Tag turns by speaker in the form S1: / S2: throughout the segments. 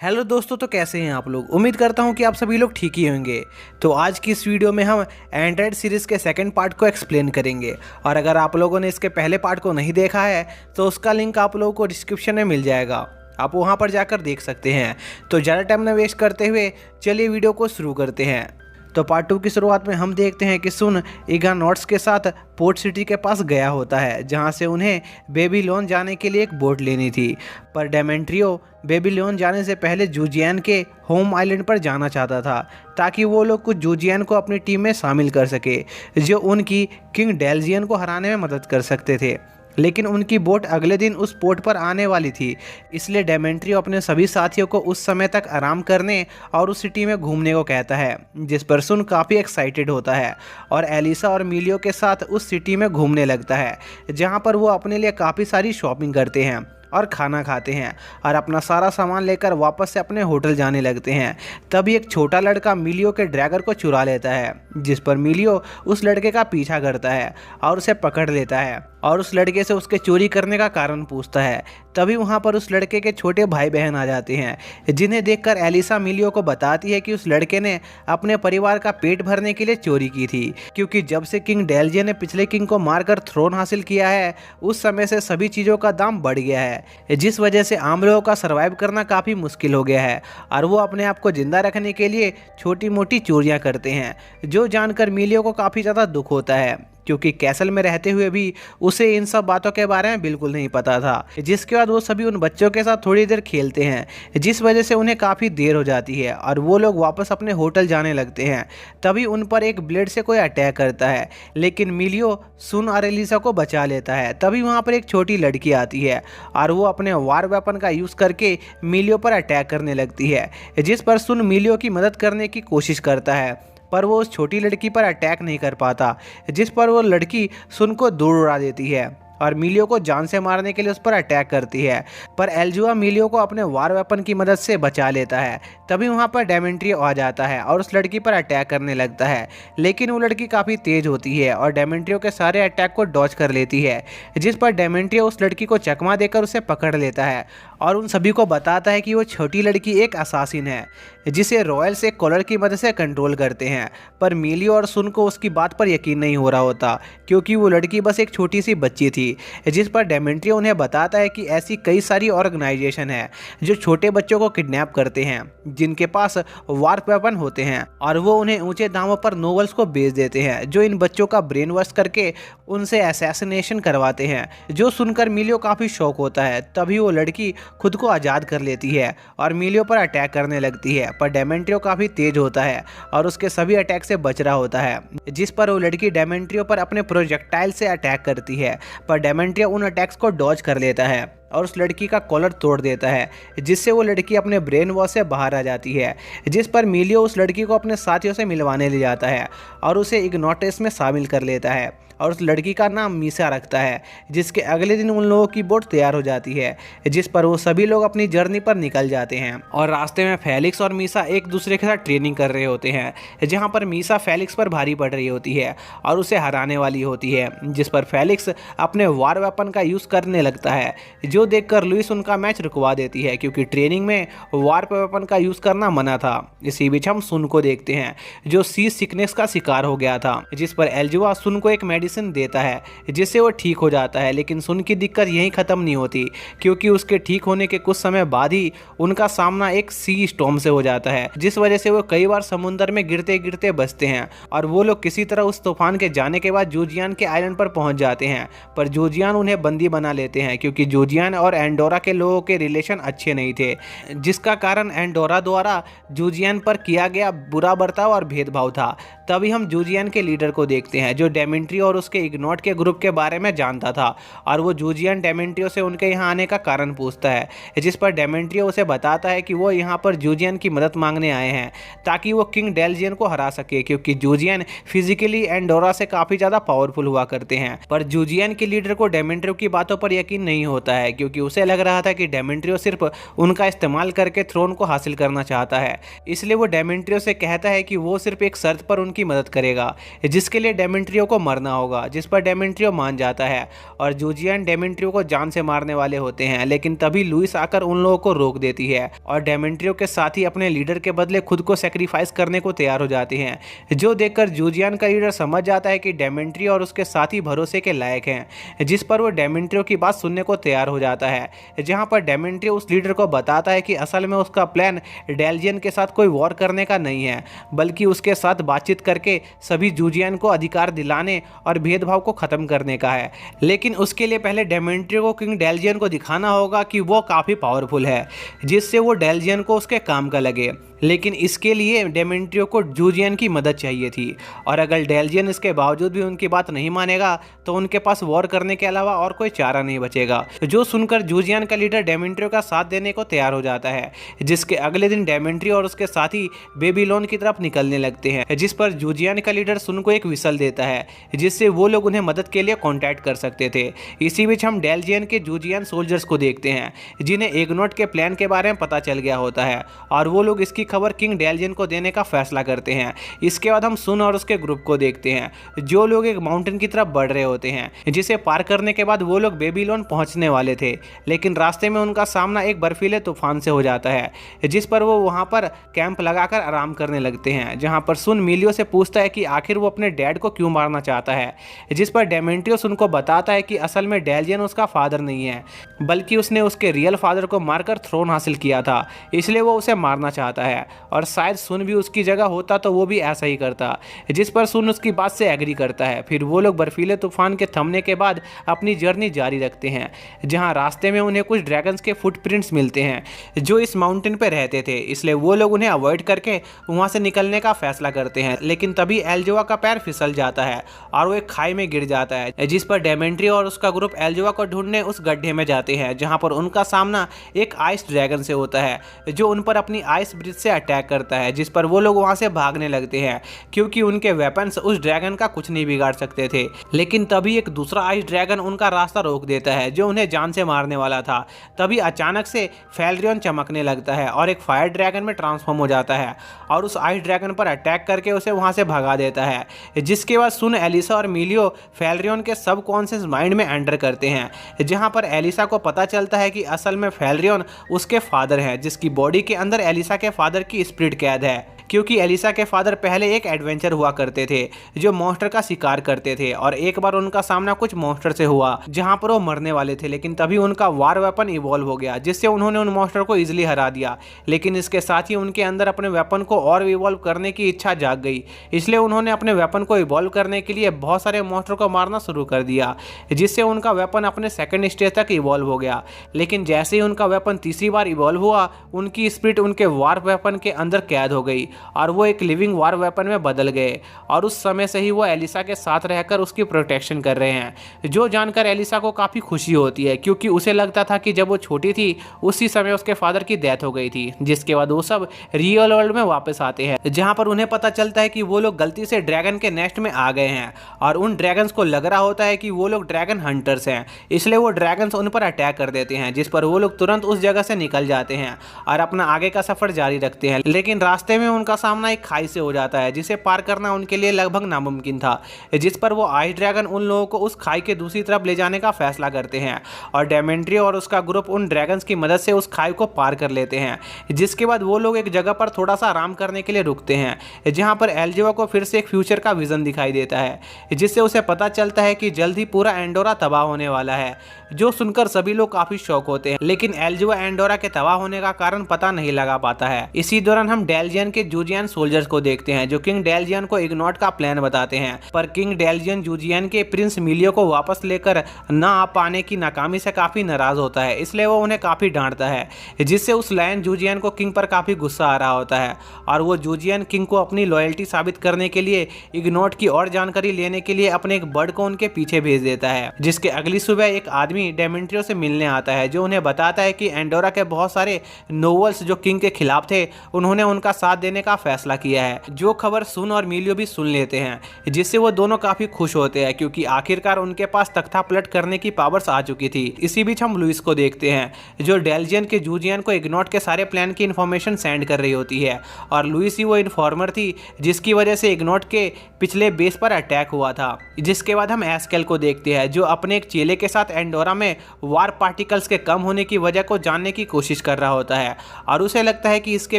S1: Hello दोस्तों, तो कैसे हैं आप लोग। उम्मीद करता हूं कि आप सभी लोग ठीक ही होंगे। तो आज की इस वीडियो में हम एंड्रॉयड सीरीज़ के सेकंड पार्ट को एक्सप्लेन करेंगे। और अगर आप लोगों ने इसके पहले पार्ट को नहीं देखा है तो उसका लिंक आप लोगों को डिस्क्रिप्शन में मिल जाएगा, आप वहां पर जाकर देख सकते हैं। तो ज़्यादा टाइम न वेस्ट करते हुए चलिए वीडियो को शुरू करते हैं। तो पार्ट 2 की शुरुआत में हम देखते हैं कि सुन इग्नाट्स के साथ पोर्ट सिटी के पास गया होता है, जहां से उन्हें बेबीलोन जाने के लिए एक बोट लेनी थी। पर डेमेंट्रियो बेबीलोन जाने से पहले जूजियन के होम आइलैंड पर जाना चाहता था, ताकि वो लोग कुछ जूजियन को अपनी टीम में शामिल कर सके जो उनकी किंग डेल्जियन को हराने में मदद कर सकते थे। लेकिन उनकी बोट अगले दिन उस पोर्ट पर आने वाली थी, इसलिए डेमेंट्रियो अपने सभी साथियों को उस समय तक आराम करने और उस सिटी में घूमने को कहता है, जिस पर सुन काफ़ी एक्साइटेड होता है और एलिसा और मिलियो के साथ उस सिटी में घूमने लगता है, जहां पर वो अपने लिए काफ़ी सारी शॉपिंग करते हैं और खाना खाते हैं और अपना सारा सामान लेकर वापस से अपने होटल जाने लगते हैं। तभी एक छोटा लड़का मिलियो के ड्रैगर को चुरा लेता है, जिस पर मिलियो उस लड़के का पीछा करता है और उसे पकड़ लेता है और उस लड़के से उसके चोरी करने का कारण पूछता है। तभी वहाँ पर उस लड़के के छोटे भाई बहन आ जाते हैं, जिन्हें देखकर एलिसा मिलियो को बताती है कि उस लड़के ने अपने परिवार का पेट भरने के लिए चोरी की थी, क्योंकि जब से किंग डेल्जियन ने पिछले किंग को मारकर थ्रोन हासिल किया है उस समय से सभी चीज़ों का दाम बढ़ गया है, जिस वजह से आम लोगों का सर्वाइव करना काफ़ी मुश्किल हो गया है और वो अपने आप को जिंदा रखने के लिए छोटी मोटी चोरियां करते हैं। जो जानकर मिलियो को काफ़ी ज़्यादा दुख होता है, क्योंकि कैसल में रहते हुए भी उसे इन सब बातों के बारे में बिल्कुल नहीं पता था। जिसके बाद वो सभी उन बच्चों के साथ थोड़ी देर खेलते हैं, जिस वजह से उन्हें काफ़ी देर हो जाती है और वो लोग वापस अपने होटल जाने लगते हैं। तभी उन पर एक ब्लेड से कोई अटैक करता है, लेकिन मिलियो सुन और एलिसा को बचा लेता है। तभी वहाँ पर एक छोटी लड़की आती है और वो अपने वार वेपन का यूज़ करके मिलियो पर अटैक करने लगती है, जिस पर सुन मिलियो की मदद करने की कोशिश करता है, पर वो उस छोटी लड़की पर अटैक नहीं कर पाता, जिस पर वो लड़की सुन को दूर उड़ा देती है और मिलियो को जान से मारने के लिए उस पर अटैक करती है। पर एल्जुआ मिलियो को अपने वार वेपन की मदद से बचा लेता है। तभी वहाँ पर डेमेंट्रियो आ जाता है और उस लड़की पर अटैक करने लगता है, लेकिन वो लड़की काफ़ी तेज होती है और डेमेंट्रियो के सारे अटैक को डॉज कर लेती है, जिस पर डेमेंट्रियो उस लड़की को चकमा देकर उसे पकड़ लेता है और उन सभी को बताता है कि वो छोटी लड़की एक असासिन है, जिसे रॉयल्स एक कॉलर की मदद से कंट्रोल करते हैं। पर मिलियो और सुन को उसकी बात पर यकीन नहीं हो रहा होता, क्योंकि वो लड़की बस एक छोटी सी बच्ची थी। जिस पर डेमेंट्रियो उन्हें बताता है कि ऐसी कई सारी ऑर्गेनाइजेशन है जो छोटे बच्चों को किडनैप करते हैं, जिनके पास वार वेपन होते हैं, और वो उन्हें ऊंचे दामों पर नोवेल्स को बेच देते हैं, जो इन बच्चों का ब्रेन वॉश करके उनसे असैसिनेशन करवाते हैं। जो सुनकर मिलियो काफ़ी शौक होता है। तभी वो लड़की खुद को आज़ाद कर लेती है और मिलियो पर अटैक करने लगती है, पर डेमेंट्रियो काफ़ी तेज होता है और उसके सभी अटैक से बच रहा होता है, जिस पर वो लड़की डेमेंट्रियो पर अपने प्रोजेक्टाइल से अटैक करती है। पर डेमेंट्रियो उन अटैक्स को डॉज कर लेता है और उस लड़की का कॉलर तोड़ देता है, जिससे वो लड़की अपने ब्रेन वॉश से बाहर आ जाती है। जिस पर मिलियो उस लड़की को अपने साथियों से मिलवाने ले जाता है और उसे इग्नाट्स में शामिल कर लेता है और उस लड़की का नाम मीसा रखता है, जिसके अगले दिन उन लोगों की बोट तैयार हो जाती है, जिस पर वो सभी लोग अपनी जर्नी पर निकल जाते हैं। और रास्ते में फेलिक्स और मीसा एक दूसरे के साथ ट्रेनिंग कर रहे होते हैं, जहाँ पर मीसा फेलिक्स पर भारी पड़ रही होती है और उसे हराने वाली होती है, जिस पर फेलिक्स अपने वार वेपन का यूज़ करने लगता है, जो देखकर लुइस उनका मैच रुकवा देती है, क्योंकि ट्रेनिंग में वार वेपन का यूज़ करना मना था। इसी बीच हम सुन को देखते हैं, जो सी सिकनेस का शिकार हो गया था, जिस पर एल्जुआ सुन को एक मेडिसिन देता है, जिससे वो ठीक हो जाता है। लेकिन सुन की दिक्कत यहीं ख़त्म नहीं होती, क्योंकि उसके ठीक होने के कुछ समय बाद ही उनका सामना एक सी स्टॉर्म से हो जाता है, जिस वजह से वो कई बार समुद्र में गिरते गिरते बचते हैं और वो लोग किसी तरह उस तूफान के जाने के बाद जूजियन के आइलैंड पर पहुंच जाते हैं। पर जूजियन उन्हें बंदी बना लेते हैं, क्योंकि जूजियन और एंडोरा के लोगों के रिलेशन अच्छे नहीं थे, जिसका कारण एंडोरा द्वारा जूजियन पर किया गया बुरा बर्ताव और भेदभाव था। तभी हम जूजियन के लीडर को देखते हैं, जो डेमेंट्रियो और उसके इग्नोट के ग्रुप के बारे में जानता था, और वो जूजियन डेमेंट्रियो से उनके यहाँ आने का कारण पूछता है, जिस पर डेमेंट्रियो उसे बताता है कि वो यहाँ पर जूजियन की मदद मांगने आए हैं, ताकि वो किंग डेल्जियन को हरा सके, क्योंकि जूजियन फिजिकली एंडोरा से काफ़ी ज़्यादा पावरफुल हुआ करते हैं। पर जूजियन के लीडर को डेमेंट्रियो की बातों पर यकीन नहीं होता है, क्योंकि उसे लग रहा था कि डेमेंट्रियो सिर्फ उनका इस्तेमाल करके थ्रोन को हासिल करना चाहता है। इसलिए वो डेमेंट्रियो से कहता है कि वो सिर्फ एक शर्त पर उनकी उनकी मदद करेगा, जिसके लिए डेमेंट्रियो को मरना होगा, जिस पर डेमेंट्रियो मान जाता है और जूजियन डेमेंट्रियो को जान से मारने वाले होते हैं। लेकिन तभी लुइस आकर उन लोगों को रोक देती है और डेमेंट्रियो के साथ ही अपने लीडर के बदले खुद को सेक्रीफाइस करने को तैयार हो जाती हैं, जो देखकर जूजियन का लीडर समझ जाता है कि डेमेंट्रियो और उसके साथी भरोसे के लायक हैं, जिस पर वो डेमेंट्रियो की बात सुनने को तैयार हो जाता है। जहां पर डेमेंट्रियो उस लीडर को बताता है कि असल में उसका प्लान डेल्जियन के साथ कोई वॉर करने का नहीं है, बल्कि उसके साथ बातचीत करके सभी जूजियन को अधिकार दिलाने और भेदभाव को खत्म करने का है। लेकिन उसके लिए पहले डेमेंट्रियो को किंग डेल्जियन को दिखाना होगा कि वो काफ़ी पावरफुल है, जिससे वो डेल्जियन को उसके काम का लगे। लेकिन इसके लिए डेमेंट्रियो को जूजियन की मदद चाहिए थी, और अगर डेल्जियन इसके बावजूद भी उनकी बात नहीं मानेगा तो उनके पास वॉर करने के अलावा और कोई चारा नहीं बचेगा। जो सुनकर जूजियन का लीडर डेमेंट्रियो का साथ देने को तैयार हो जाता है, जिसके अगले दिन डेमेंट्रियो और उसके साथी बेबीलोन की तरफ निकलने लगते हैं, जिस पर जूजियन का लीडर सुन को एक विसल देता है, जिससे वो लोग उन्हें मदद के लिए कॉन्टैक्ट कर सकते थे। इसी बीच हम डेल्जियन के जूजियन सोल्जर्स को देखते हैं, जिन्हें एग्नोट के प्लान के बारे में पता चल गया होता है, और वो लोग इसकी खबर किंग डेल्जियन को देने का फैसला करते हैं। इसके बाद हम सुन और उसके ग्रुप को देखते हैं, जो लोग एक माउंटेन की तरफ बढ़ रहे होते हैं, जिसे पार करने के बाद वो लोग बेबीलोन पहुंचने वाले थे। लेकिन रास्ते में उनका सामना एक बर्फीले तूफान से हो जाता है, जिस पर वो वहां पर कैंप लगाकर आराम करने लगते हैं। जहां पर सुन मिलियो से पूछता है कि आखिर वो अपने डैड को क्यों मारना चाहता है, जिस पर डेमेंट्रियो सुन को बताता है कि असल में डेल्जियन उसका फादर नहीं है, बल्कि उसने उसके रियल फादर को मारकर थ्रोन हासिल किया था, इसलिए वो उसे मारना चाहता है। और शायद सुन भी उसकी जगह होता तो वो भी ऐसा ही करता, जिस पर सुन उसकी बात से एग्री करता है। फिर वो लोग बर्फीले तूफान के थमने के बाद अपनी जर्नी जारी रखते हैं, जहां रास्ते में उन्हें कुछ ड्रैगन्स के फुटप्रिंट्स मिलते हैं, जो इस माउंटेन पर रहते थे, इसलिए वो लोग उन्हें अवॉइड करके वहां से निकलने का फैसला करते हैं। लेकिन तभी एल्जोआ का पैर फिसल जाता है और वो एक खाई में गिर जाता है, जिस पर डेमेंट्रियो और उसका ग्रुप एल्जोआ को ढूंढने उस गड्ढे में जाते हैं, जहां पर उनका सामना एक आइस ड्रैगन से होता है, जो उन पर अपनी आइस ब्रिज से अटैक करता है, जिस पर वो लोग वहां से भागने लगते हैं, क्योंकि उनके वेपन्स उस ड्रैगन का कुछ नहीं बिगाड़ सकते थे। लेकिन तभी एक दूसरा आइस ड्रैगन उनका रास्ता रोक देता है, जो उन्हें जान से मारने वाला था। तभी अचानक से फेल्ड्रियन चमकने लगता है और एक फायर ड्रैगन में ट्रांसफॉर्म हो जाता है और उस आइस ड्रैगन पर अटैक करके उसे वहां से भगा देता है। जिसके बाद सुन, एलिसा और मिलियो फेल्ड्रियन के सबकॉन्शियस माइंड में एंटर करते हैं, जहां पर एलिसा को पता चलता है कि असल में फेल्ड्रियन उसके फादर हैं, जिसकी बॉडी के अंदर एलिसा के फादर की स्पिरिट कैद है, क्योंकि एलिसा के फादर पहले एक एडवेंचर हुआ करते थे, जो मॉन्स्टर का शिकार करते थे, और एक बार उनका सामना कुछ मॉन्स्टर से हुआ जहां पर वो मरने वाले थे। लेकिन तभी उनका वार वेपन इवॉल्व हो गया, जिससे उन्होंने उन मॉन्स्टर को इजीली हरा दिया। लेकिन इसके साथ ही उनके अंदर अपने वेपन को और इवॉल्व करने की इच्छा जाग गई, इसलिए उन्होंने अपने वेपन को इवॉल्व करने के लिए बहुत सारे मॉन्स्टर को मारना शुरू कर दिया, जिससे उनका वेपन अपने सेकंड स्टेज तक इवॉल्व हो गया। लेकिन जैसे ही उनका वेपन तीसरी बार इवॉल्व हुआ, उनकी स्पिरिट उनके वार वेपन के अंदर कैद हो गई और वो एक लिविंग वार वेपन में बदल गए, और उस समय से ही वो एलिसा के साथ रहकर उसकी प्रोटेक्शन कर रहे हैं। जो जानकर एलिसा को काफ़ी खुशी होती है, क्योंकि उसे लगता था कि जब वो छोटी थी उसी समय उसके फादर की डेथ हो गई थी। जिसके बाद वो सब रियल वर्ल्ड में वापस आते हैं, जहां पर उन्हें पता चलता है कि वो लोग गलती से ड्रैगन के नेस्ट में आ गए हैं, और उन ड्रैगन्स को लग रहा होता है कि वो लोग ड्रैगन हंटर्स हैं, इसलिए वो ड्रैगन्स उन पर अटैक कर देते हैं, जिस पर वो लोग तुरंत उस जगह से निकल जाते हैं और अपना आगे का सफर जारी रखते हैं। लेकिन रास्ते में उनका सामना एक खाई से हो जाता है, जिसे पार करना उनके लिए लगभग नामुमकिन था, जिस पर वो आइस ड्रैगन उन लोगों को उस खाई के दूसरी तरफ ले जाने का फैसला करते हैं, और डेमेंट्रियो और उसका ग्रुप उन ड्रैगन्स की मदद से उस खाई को पार कर लेते हैं। जिसके बाद वो लोग एक जगह पर थोड़ा सा आराम करने के लिए रुकते हैं, जहां पर एल्जोआ को फिर से एक फ्यूचर का विजन दिखाई देता है, जिससे उसे पता चलता है कि जल्द ही पूरा एंडोरा तबाह होने वाला है। जो सुनकर सभी लोग काफी शौक होते हैं, लेकिन एल्जोआ एंडोरा के तबाह होने का कारण पता नहीं लगा पाता है। इसी दौरान हम डेल्जियन के जूजियन सोल्जर्स को देखते हैं, जो किंग डेल्जियन को इग्नोट का प्लान बताते हैं, पर किंग डेल्जियन जूजियन के प्रिंस मिलियो को वापस लेकर ना आ पाने की नाकामी से काफी नाराज होता है, इसलिए वो उन्हें काफी डांटता है, जिससे उस लायन जूजियन को किंग पर काफी गुस्सा आ रहा होता है, और वो जूजियन किंग को अपनी लॉयल्टी साबित करने के लिए इग्नोट की और जानकारी लेने के लिए अपने एक बर्ड को उनके पीछे भेज देता है। जिसके अगली सुबह एक आदमी आदमी डेमेंट्रियो से मिलने आता है, जो उन्हें बताता है कि एंडोरा के बहुत सारे नोवेल्स जो किंग के खिलाफ थे उन्होंने उनका साथ देने का फैसला किया है। जो खबर सुन और मिलियो भी सुन लेते हैं, जिससे वो दोनों काफी खुश होते हैं क्योंकि आखिरकार उनके पास तख्ता पलट करने की पावर्स आ चुकी थी। इसी बीच हम लुइस को देखते हैं जो डेल्जियन के जूजियन को इग्नोट के सारे प्लान की इन्फॉर्मेशन सेंड कर रही होती है, और लुइस ही वो इन्फॉर्मर थी जिसकी वजह से इग्नोट के पिछले बेस पर अटैक हुआ था। जिसके बाद हम एस्केल को देखते हैं जो अपने एक चेले के साथ एंडोरा में वार पार्टिकल्स के कम होने की वजह को जानने की कोशिश कर रहा होता है, और उसे लगता है कि इसके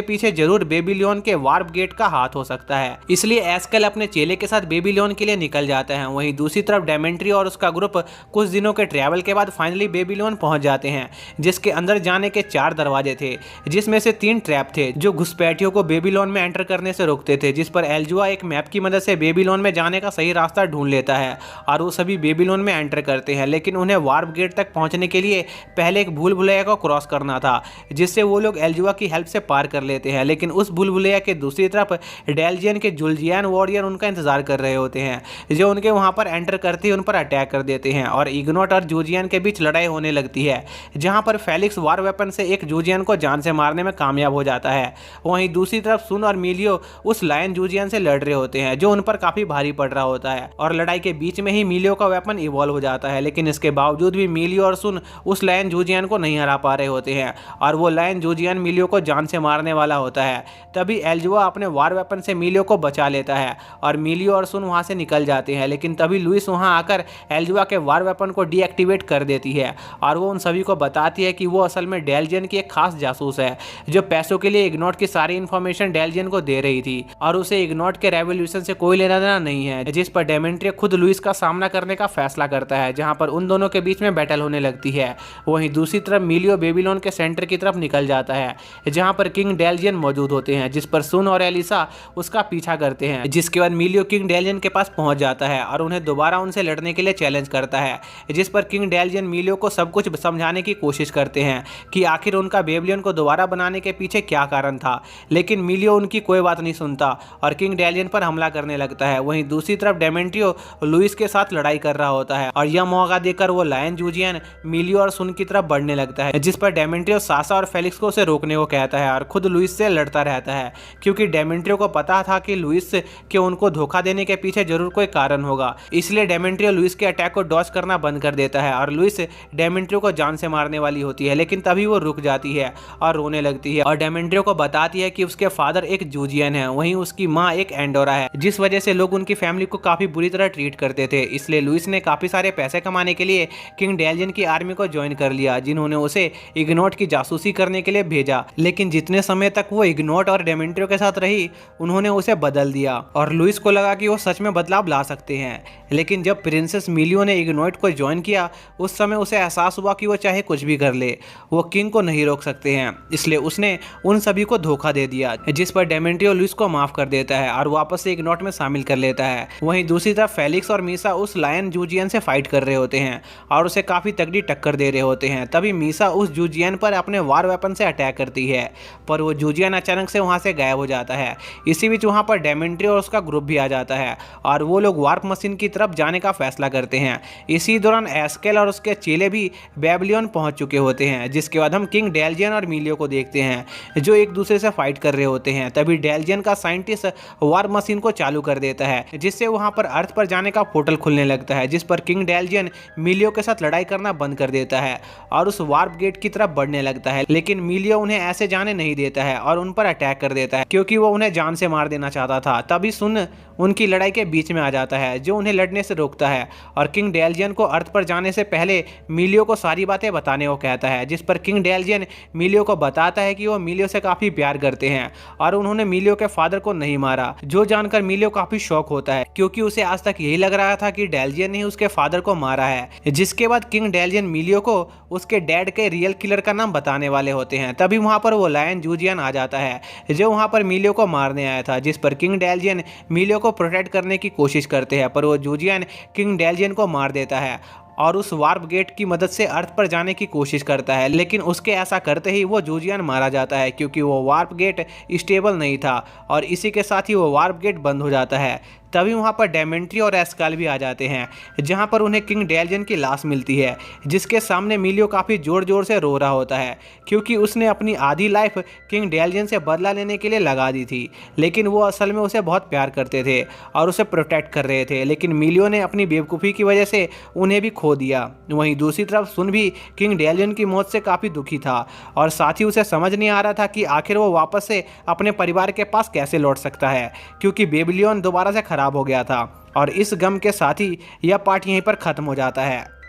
S1: पीछे जरूर बेबीलोन के वार्प गेट का हाथ हो सकता है। इसलिए एस्केल अपने चेले के साथ बेबीलोन के लिए निकल जाते हैं। वहीं दूसरी तरफ डेमेंट्री और उसका ग्रुप कुछ दिनों के ट्रैवल के बाद फाइनली बेबीलोन पहुंच जाते हैं, जिसके अंदर जाने के 4 दरवाजे थे, जिसमें से 3 ट्रैप थे जो घुसपैठियों को बेबीलोन में एंटर करने से रोकते थे। जिस पर एल्जुआ एक मैप की मदद से बेबीलोन में जाने का सही रास्ता ढूंढ लेता है और वो सभी बेबीलोन में एंटर करते हैं, लेकिन उन्हें वार्प गेट तक पहुंचने के लिए पहले एक भूल भुलैया को क्रॉस करना था, जिससे वो लोग एल्जुआ की हेल्प से पार कर लेते हैं। लेकिन उस भूल भुलैया के दूसरी तरफ डेल्जियन के जुल्जियन वॉरियर उनका इंतजार कर रहे होते हैं, जो उनके वहां पर एंटर करते ही उन पर अटैक कर देते हैं और इग्नोट और जूजियन के बीच लड़ाई होने लगती है, जहां पर फेलिक्स वार वेपन से एक जूजियन को जान से मारने में कामयाब हो जाता है। वहीं दूसरी तरफ सुन और मिलियो उस लायन जूजियन से लड़ रहे होते हैं जो उन पर काफी भारी पड़ रहा होता है, और लड़ाई के बीच में ही मिलियो का वेपन इवॉल्व हो जाता है। लेकिन इसके बावजूद भी मिलियो और सुन उस लायन जूजियन को नहीं हरा पा रहे होते हैं, और वो लायन जूजियन मिलियो को जान से मारने वाला होता है। तभी एल्जुआ अपने वार वेपन से मिलियो को बचा लेता है और मिलियो और सुन वहां से निकल जाते हैं। लेकिन तभी लुइस वहां आकर एल्जुआ के वार वेपन को डीएक्टिवेट कर देती है, और वो उन सभी को बताती है कि वो असल में डेल्जियन की एक खास जासूस है जो पैसों के लिए इग्नोट की सारी इंफॉर्मेशन डेल्जियन को दे रही थी, और उसे इग्नोट के रेवोल्यूशन से कोई लेना देना नहीं है। जिस पर डेमेंट्रियो खुद लुइस का सामना करने का फैसला करता है, जहां पर उन दोनों के बीच में बैटल होने लगती है। वहीं दूसरी तरफ मिलियो बेबीलोन के सेंटर की तरफ निकल जाता है, जहां पर किंग डेल्जियन मौजूद होते हैं, जिस पर सुन और एलिसा उसका पीछा करते हैं। जिसके बाद मिलियो किंग डेल्जियन के पास पहुंच जाता है और उन्हें दोबारा उनसे लड़ने के लिए चैलेंज करता है, जिस पर किंग डेल्जियन मिलियो को सब कुछ समझाने की कोशिश करते हैं कि आखिर उनका बेबीलोन को दोबारा बनाने के पीछे क्या कारण था। लेकिन मिलियो उनकी कोई बात नहीं सुनता और किंग डेल्जियन पर हमला करने लगता है। वहीं दूसरी तरफ डेमेंट्रियो लुइस के साथ लड़ाई कर रहा होता है, और यह मौका देकर वो लायन जूजियन मिलियो और सुन की तरफ बढ़ने लगता है, जिस पर डेमेंट्रियो सासा और फेलिक्स को उसे रोकने को कहता है और खुद लुइस से लड़ता रहता है, क्योंकि डेमेंट्रियो को पता था कि लुइस के उनको धोखा देने के पीछे जरूर कोई कारण होगा। इसलिए डेमेंट्रियो लुइस के अटैक को डॉज करना बंद कर देता है और लुइस डेमेंट्रियो को जान से मारने वाली होती है, लेकिन तभी वो रुक जाती है और रोने लगती है और डेमेंट्रियो को बताती है कि उसके फादर एक जूजियन है, वहीं उसकी माँ एक एंडोरा है, जिस वजह से लोग उनकी फैमिली को काफी बुरी तरह ट्रीट करते थे। इसलिए लुइस ने काफी सारे पैसे कमाने के लिए किंग डेल्जियन की आर्मी को ज्वाइन कर लिया, जिन्होंने उसे इग्नोट की जासूसी करने के लिए भेजा। लेकिन जितने समय तक वो इग्नोट और डेमेंट्रियो के साथ रही, उन्होंने उसे बदल दिया और लुइस को लगा कि वो सच में बदलाव ला सकते हैं। लेकिन जब प्रिंसेस मिलियो ने इग्नोट को ज्वाइन किया, उस समय उसे एहसास हुआ कि वो चाहे कुछ भी कर ले, वो किंग को नहीं रोक सकते हैं। इसलिए उसने उन सभी को धोखा दे दिया, जिस पर डेमेंट्रियो लुइस को माफ कर देता है और वापस से इग्नोट में शामिल कर लेता है। वहीं दूसरी तरफ फेलिक्स और मीसा उस लायन जूजियन से फाइट कर रहे होते हैं और उसे काफी तगड़ी टक्कर दे रहे होते हैं। तभी मीसा उस जूजियन पर अपने वार वेपन से अटैक करती है, पर वो जूजियन अचानक से वहां से गायब हो जाता है। इसी बीच वहां पर डेमेंट्रियो और उसका ग्रुप भी आ जाता है और वो लोग वार्प मशीन की तरफ जाने का फैसला करते हैं। इसी दौरान एस्केल और उसके चेले भी बेबीलोन पहुंच चुके होते हैं। जिसके बाद हम किंग डेल्जियन और मिलियो को देखते हैं जो एक दूसरे से फाइट कर रहे होते हैं। तभी डेल्जियन का साइंटिस्ट वार्प मशीन को चालू कर देता है, जिससे वहां पर अर्थ पर जाने का पोर्टल खुलने लगता है, जिस पर किंग डेल्जियन मिलियो के साथ लड़ाई करना बंद कर देता है और उस वार्प गेट की तरफ बढ़ने लगता है। लेकिन मिलियो उन्हें ऐसे जाने नहीं देता है और उन पर अटैक कर देता है, क्योंकि वो उन्हें जान से मार देना चाहता था। तभी सुन उनकी लड़ाई के बीच में आ जाता है, जो उन्हें लड़ने से रोकता है और किंग डेल्जियन को अर्थ पर जाने से पहले मिलियो को सारी बातें बताने को कहता है। जिस पर किंग डेल्जियन मिलियो को बताता है कि वो मिलियो से काफी प्यार करते हैं और उन्होंने मिलियो के फादर को नहीं मारा, जो जानकर मिलियो काफी शॉक होता है, क्योंकि उसे आज तक यही लग रहा था कि डेल्जियन ने उसके फादर को मारा है। जिसके बाद किंग डेल्जियन मिलियो को उसके डैड के रियल किलर का नाम बताने वाले होते हैं। तभी वहां पर वो लायन जूजियन आ जाता है, जो वहां पर मिलियो को मारने आया था। जिस पर किंग डेल्जियन मिलियो को प्रोटेक्ट करने की कोशिश करते हैं, पर वो जूजियन किंग डेल्जियन को मार देता है और उस वार्प गेट की मदद से अर्थ पर जाने की कोशिश करता है। लेकिन उसके ऐसा करते ही वो जूजियन मारा जाता है, क्योंकि वो वार्प गेट स्टेबल नहीं था और इसी के साथ ही वो वार्प गेट बंद हो जाता है। तभी वहाँ पर डेमेंट्री और एस्काल भी आ जाते हैं, जहाँ पर उन्हें किंग डेलियन की लाश मिलती है, जिसके सामने मिलियो काफ़ी ज़ोर ज़ोर से रो रहा होता है क्योंकि उसने अपनी आधी लाइफ किंग डेलियन से बदला लेने के लिए लगा दी थी। लेकिन वो असल में उसे बहुत प्यार करते थे और उसे प्रोटेक्ट कर रहे थे, लेकिन मिलियो ने अपनी बेवकूफ़ी की वजह से उन्हें भी खो दिया। वहीं दूसरी तरफ सुन भी किंग डेलियन की मौत से काफ़ी दुखी था और साथ ही उसे समझ नहीं आ रहा था कि आखिर वो वापस से अपने परिवार के पास कैसे लौट सकता है, क्योंकि बेबीलोन दोबारा से ख़राब हो गया था। और इस गम के साथ ही यह पार्ट यहीं पर ख़त्म हो जाता है।